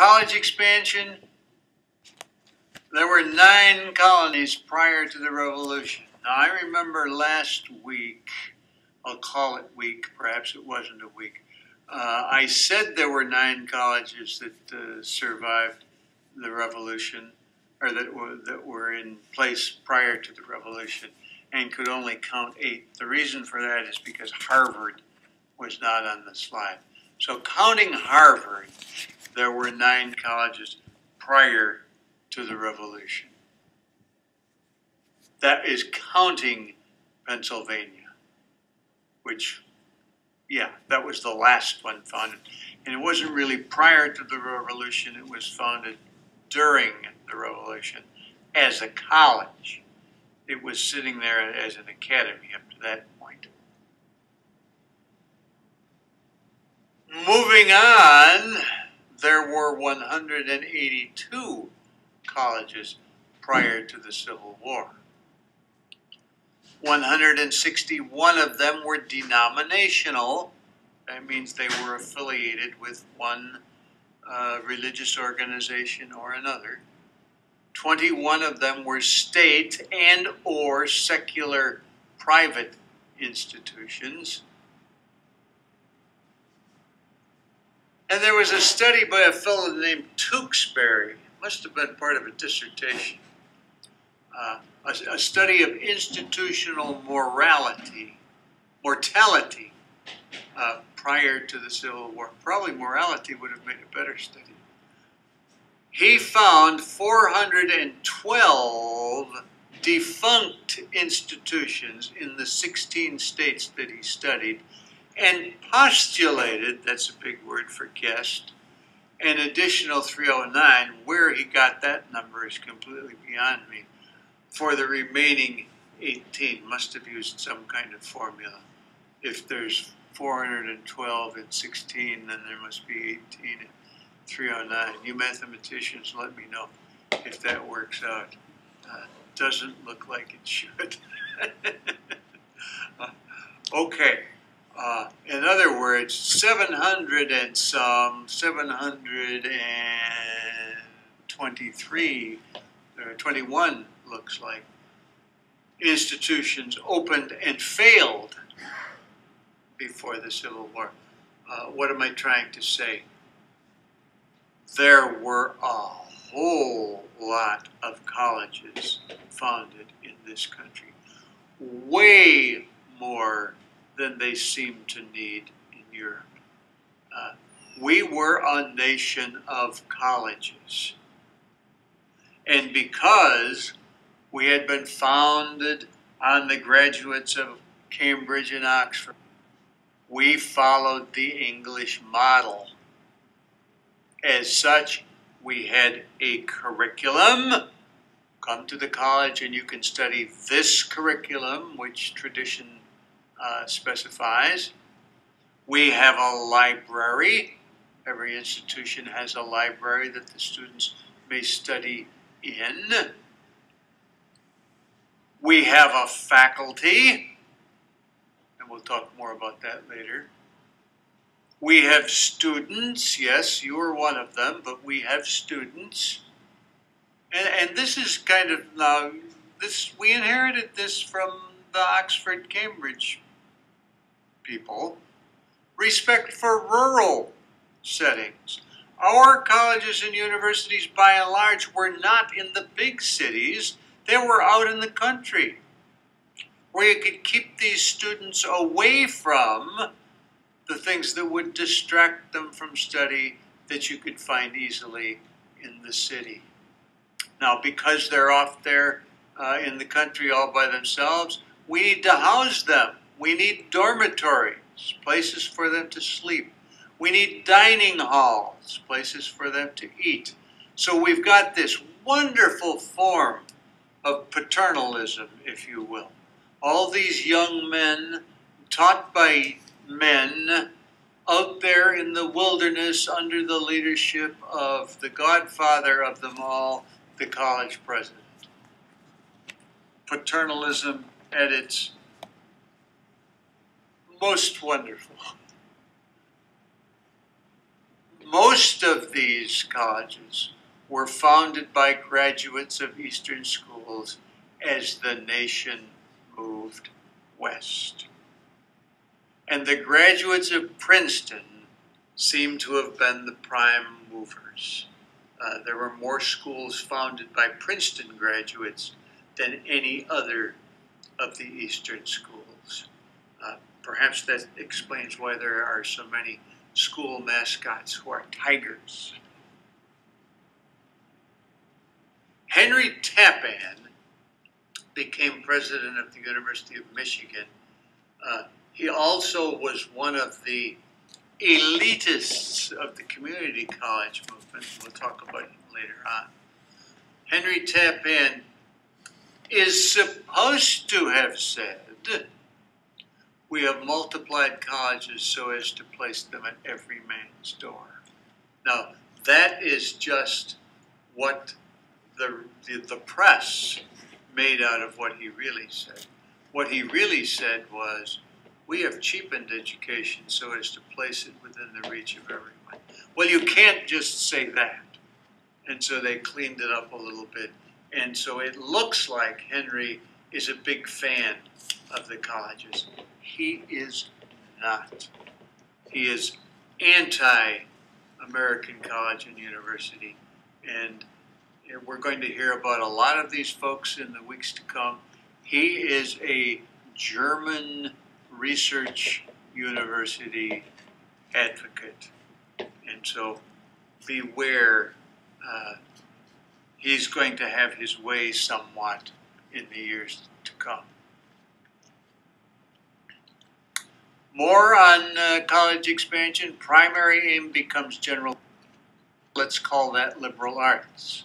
College expansion. There were 9 colonies prior to the Revolution. Now, I remember last week, I'll call it week, perhaps it wasn't a week, I said there were 9 colleges that survived the Revolution, or that were in place prior to the Revolution, and could only count 8. The reason for that is because Harvard was not on the slide. So counting Harvard, there were 9 colleges prior to the Revolution. That is counting Pennsylvania, which, yeah, that was the last one founded. And it wasn't really prior to the Revolution, it was founded during the Revolution as a college. It was sitting there as an academy up to that point. Moving on, there were 182 colleges prior to the Civil War. 161 of them were denominational. That means they were affiliated with one religious organization or another. 21 of them were state and or secular private institutions. And there was a study by a fellow named Tewksbury, must have been part of a dissertation, a study of institutional mortality prior to the Civil War. Probably morality would have made a better study. He found 412 defunct institutions in the 16 states that he studied, and postulated, that's a big word for guessed, an additional 309. Where he got that number is completely beyond me. For the remaining 18, must have used some kind of formula. If there's 412 and 16, then there must be 18 and 309. You mathematicians, let me know if that works out. Doesn't look like it should. Okay. In other words, 700 and some, 723, or 21 looks like, institutions opened and failed before the Civil War. What am I trying to say? There were a whole lot of colleges founded in this country. Way more than they seem to need in Europe. We were a nation of colleges. And because we had been founded on the graduates of Cambridge and Oxford, we followed the English model. As such, we had a curriculum. Come to the college and you can study this curriculum, which tradition specifies. We have a library. Every institution has a library that the students may study in. We have a faculty, and we'll talk more about that later. We have students. Yes, you are one of them, but we have students. And this is kind of, now, we inherited this from the Oxford-Cambridge people. Respect for rural settings. Our colleges and universities, by and large, were not in the big cities. They were out in the country, where you could keep these students away from the things that would distract them from study that you could find easily in the city. Now, because they're off there in the country all by themselves, we need to house them. We need dormitories, places for them to sleep. We need dining halls, places for them to eat. So we've got this wonderful form of paternalism, if you will. All these young men taught by men out there in the wilderness under the leadership of the godfather of them all, the college president. Paternalism at its most wonderful. Most of these colleges were founded by graduates of Eastern schools as the nation moved west. And the graduates of Princeton seem to have been the prime movers. There were more schools founded by Princeton graduates than any other of the Eastern schools. Perhaps that explains why there are so many school mascots who are tigers. Henry Tappan became president of the University of Michigan. He also was one of the elitists of the community college movement. We'll talk about him later on. Henry Tappan is supposed to have said, "We have multiplied colleges so as to place them at every man's door." Now, that is just what the press made out of what he really said. What he really said was, "We have cheapened education so as to place it within the reach of everyone." Well, you can't just say that. And so they cleaned it up a little bit. And so it looks like Henry is a big fan of the colleges. He is not. He is anti-American college and university. And we're going to hear about a lot of these folks in the weeks to come. He is a German research university advocate. And so beware, he's going to have his way somewhat in the years to come. More on college expansion. Primary aim becomes general. Let's call that liberal arts.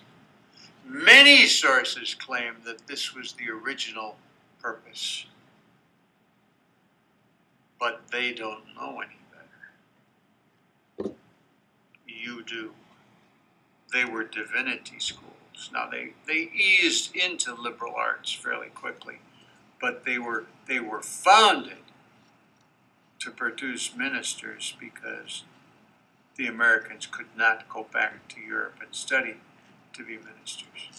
Many sources claim that this was the original purpose, but they don't know any better. You do. They were divinity schools. Now they eased into liberal arts fairly quickly, but they were founded to produce ministers because the Americans could not go back to Europe and study to be ministers.